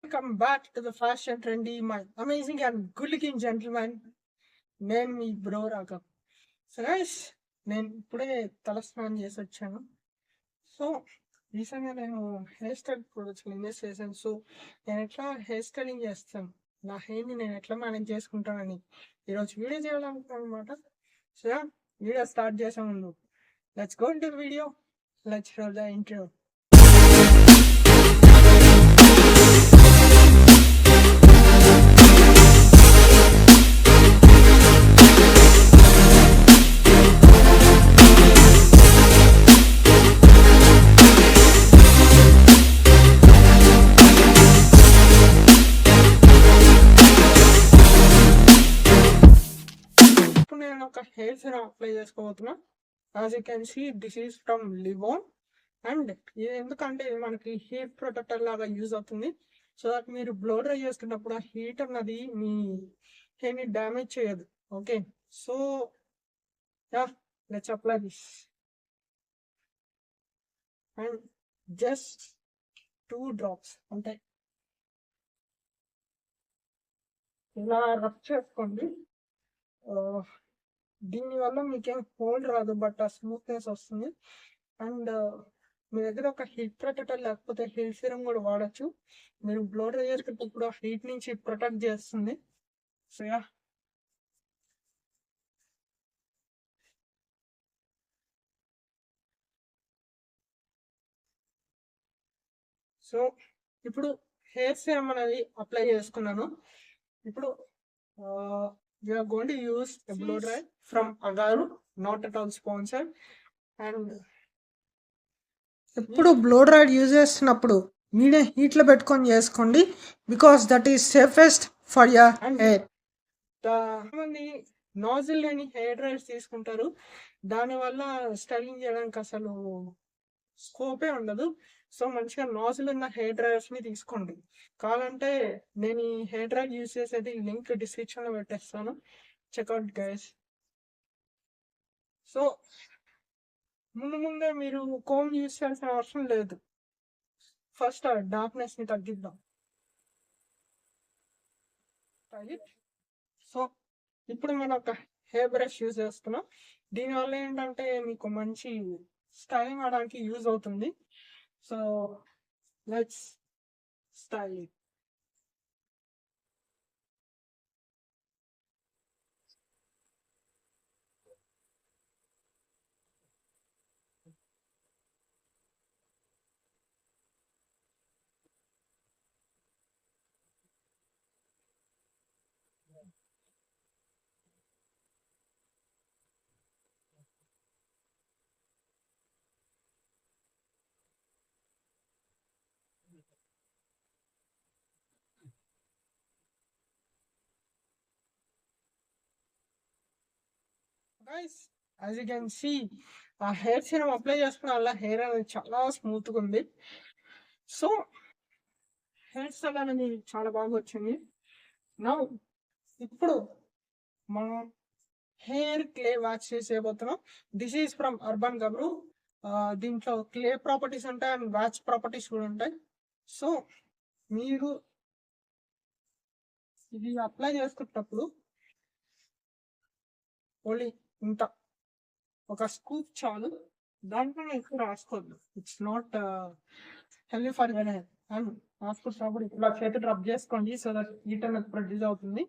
Welcome back to the Fashion Trendy, my amazing and good looking gentleman. నేను మీ bro Raghav. So guys, నేను ఇప్పుడే తలస్నానం చేసి వచ్చాను. సో రీసెంట్గా నేను హెయిర్ స్టైల్ ప్రొడక్ట్స్ ఇన్వెస్ట్ చేశాను. సో నేను ఎట్లా హెయిర్ స్టైలింగ్ చేస్తాను, నా హెయిర్ని నేను ఎట్లా మేనేజ్ చేసుకుంటానని ఈరోజు వీడియో చేయాలనుకుంటున్నాను అనమాట. సో వీడియో స్టార్ట్ చేసే ముందు let's go into the video, let's show the intro. నేను ఒక హెయిర్ సిరమ్ అప్లై చేసుకోబోతున్నా. As you can see, this is from Livon. And ఇది ఎందుకంటే ఇది మనకి హీట్ ప్రొటెక్టర్ లాగా యూజ్ అవుతుంది. సో దట్ మీరు బ్లో డ్రై చేసుకున్నప్పుడు ఆ హీట్ అన్నది మీ హెయిర్ని డ్యామేజ్ చేయదు. Okay, so yeah, let's apply this. And just 2 drops అంటే ఇలా రబ్ చేసుకోండి. దీనివల్ల మీకేం హోల్డ్ రాదు, బట్ ఆ స్మూత్నెస్ వస్తుంది. అండ్ మీ దగ్గర ఒక హీట్ ప్రొటెక్టర్ లేకపోతే హెయిర్ సీరం కూడా వాడచ్చు. మీరు బ్లో డ్రై చేసుకునేటప్పుడు ఆ హీట్ నుంచి ప్రొటెక్ట్ చేస్తుంది. సో యా, సో ఇప్పుడు హెయిర్ సీరం అనేది అప్లై చేసుకున్నాను. ఇప్పుడు we are going to use blow dry from Agaro, not at all sponsored. And ఎప్పుడు బ్లో డ్రై యూజ్ చేస్తున్నప్పుడు మీడియం హీట్లో పెట్టుకొని చేసుకోండి, because that is safest for your hair. చాలామంది నాజిల్ లేని హెయిర్ డ్రైర్స్ తీసుకుంటారు, దానివల్ల స్టైలింగ్ చేయడానికి అసలు స్కోపే ఉండదు. సో మంచిగా నాజిల్ ఉన్న హెయిర్ డ్రైయర్స్ని తీసుకోండి. కావాలంటే నేను ఈ హెయిర్ డ్రైయర్ యూజ్ చేసేది లింక్ డిస్క్రిప్షన్లో పెట్టేస్తాను, చెక్అవుట్ గైస్. సో ముందే మీరు కోమ్ యూజ్ చేయాల్సిన అవసరం లేదు. ఫస్ట్ ఆ డార్క్నెస్ని తగ్గిద్దాం. సో ఇప్పుడు మనం ఒక హెయిర్ బ్రష్ యూజ్ చేస్తున్నాం. దీనివల్ల ఏంటంటే మీకు మంచి స్టైలింగ్ అవడానికి యూజ్ అవుతుంది. So let's style. Guys, as you can see, ఆ హెయిర్ సీరం అప్లై చేసుకున్న వల్ల హెయిర్ అనేది చాలా స్మూత్గా ఉంది. సో హెయిర్ స్టైల్ అనేది చాలా బాగా వచ్చింది. నా ఇప్పుడు మనం హెయిర్ క్లే వ్యాక్స్ చేయబోతున్నాం. This is from Urban Gabru. దీంట్లో క్లే ప్రాపర్టీస్ ఉంటాయి అండ్ వ్యాక్స్ ప్రాపర్టీస్ కూడా ఉంటాయి. సో మీరు ఇది అప్లై చేసుకున్నప్పుడు ఓన్లీ ఇంత ఒక స్కూప్ చాలు, దాంట్లో ఎక్కువ రాసుకోవద్దు. It's not healthy for your hair. And రాసుకుంటున్నప్పుడు ఇలా చేతి రబ్ చేసుకోండి, సో దట్ హీట్ అనేది ప్రొడ్యూస్ అవుతుంది.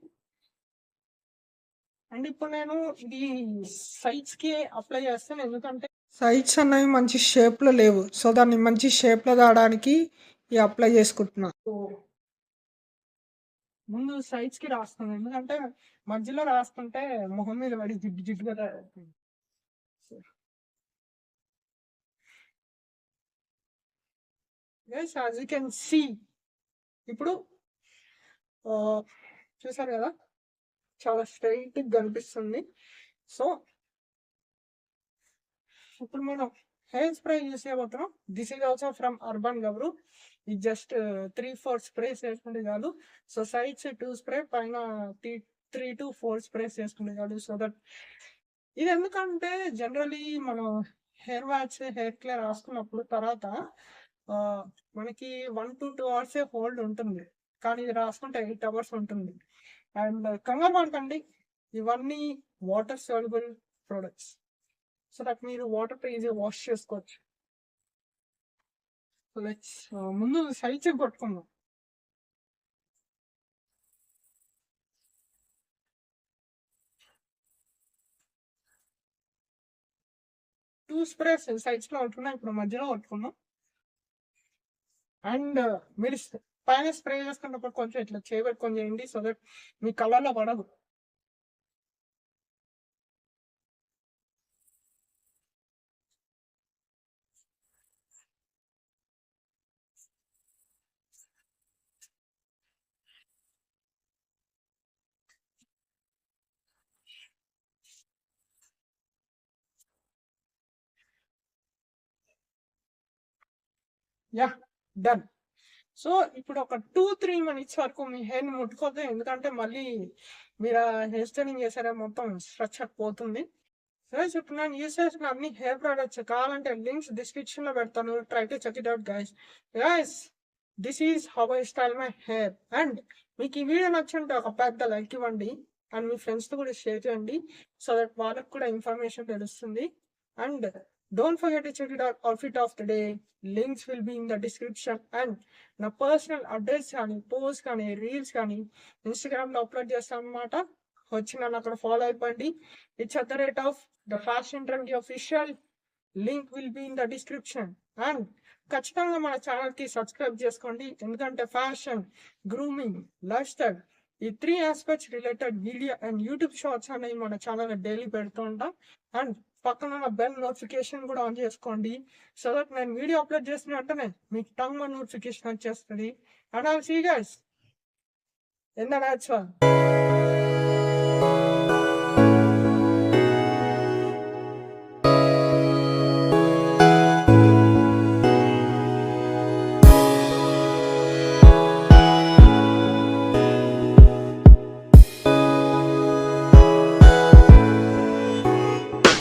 అండ్ ఇప్పుడు నేను ఇది సైడ్స్కి అప్లై చేస్తాను, ఎందుకంటే సైడ్స్ అనేవి మంచి షేప్లో లేవు. సో దాన్ని మంచి షేప్లో రావడానికి ఇది అప్లై చేసుకుంటున్నా. సో ముందు సైడ్స్కి రాస్తాను, ఎందుకంటే మధ్యలో రాసుకుంటే మొహం మీద పడి జిడ్డు జిడ్డుగా తయారవుతుంది. Yes, as you can see, ఇప్పుడు చూసారు కదా, చాలా స్ట్రైట్ కనిపిస్తుంది. సో ఇప్పుడు మనం హెయిర్ స్ప్రే యూస్ చేయబోతున్నాం. This is also from Urban Gabru. ఇది జస్ట్ 3-4 స్ప్రేస్ వేసుకుంటే చాలు. సో సైడ్స్ 2 స్ప్రే, పైన 3 to 4 స్ప్రేస్ వేసుకుంటే చాలు. సో దట్ ఇది ఎందుకంటే జనరలీ మనం హెయిర్ వ్యాక్స్, హెయిర్ క్లే రాసుకున్నప్పుడు తర్వాత మనకి 1 to 2 hours హోల్డ్ ఉంటుంది. కానీ ఇది రాసుకుంటే 8 hours ఉంటుంది. అండ్ కంగారు పడకండి, ఇవన్నీ water soluble products, so that మీరు వాటర్తో ఈజీగా వాష్ చేసుకోవచ్చు. లెట్స్ ముందు సైడ్ చెక్ కొట్టుకుందాం. టూ స్ప్రేస్ సైడ్స్ లో కొట్టుకున్నాం, ఇప్పుడు మధ్యలో కొట్టుకున్నాం. అండ్ మీరు పైన స్ప్రే చేసుకున్నప్పుడు కొంచెం ఇట్లా చేయబెట్టుకొని చేయండి, సో దట్ మీ కళ్ళల్లో పడదు. Yeah, done. సో ఇప్పుడు ఒక 2-3 minutes వరకు మీ హెయిర్ని ముట్టుకోవద్దు, ఎందుకంటే మళ్ళీ మీరు హెయిర్ స్టైలింగ్ చేసారే మొత్తం స్ట్రక్చర్ పోతుంది. గైస్ ఇప్పుడు నేను యూస్ చేసిన అన్ని హెయిర్ ప్రొడక్ట్స్ కావాలంటే లింక్స్ డిస్క్రిప్షన్ లో పెడతాను, try to check it out guys. Guys, this is how I style my hair. And మీకు ఈ వీడియో నచ్చుంటే ఒక పెద్ద లైక్ ఇవ్వండి అండ్ మీ ఫ్రెండ్స్తో కూడా షేర్ చేయండి, సో దట్ వాళ్ళకి కూడా ఇన్ఫర్మేషన్ తెలుస్తుంది. And don't forget to check it out outfit of the day, links will be in the description. And నా పర్సనల్ అడ్రస్ కానీ పోస్ట్ కానీ రీల్స్ కానీ ఇన్స్టాగ్రామ్లో అప్లోడ్ చేస్తాను అనమాట, వచ్చి నన్ను అక్కడ ఫాలో అయిపోండి. It's at the rate of the fashion trendy official, link will be in the description. And ఖచ్చితంగా మన ఛానల్కి సబ్స్క్రైబ్ చేసుకోండి, ఎందుకంటే ఫ్యాషన్, గ్రూమింగ్, లైఫ్ స్టైల్, ఈ 3 aspects related video and YouTube shorts అనేవి మన ఛానల్ డైలీ పెడుతూ ఉంటాం. అండ్ పక్కన ఉన్న బెల్ నోటిఫికేషన్ కూడా ఆన్ చేసుకోండి, సో దట్ నేను వీడియో అప్లోడ్ చేసిన వెంటనే మీకు టంగ్ నోటిఫికేషన్ వచ్చేస్తుంది. And I'll see you guys in the next one.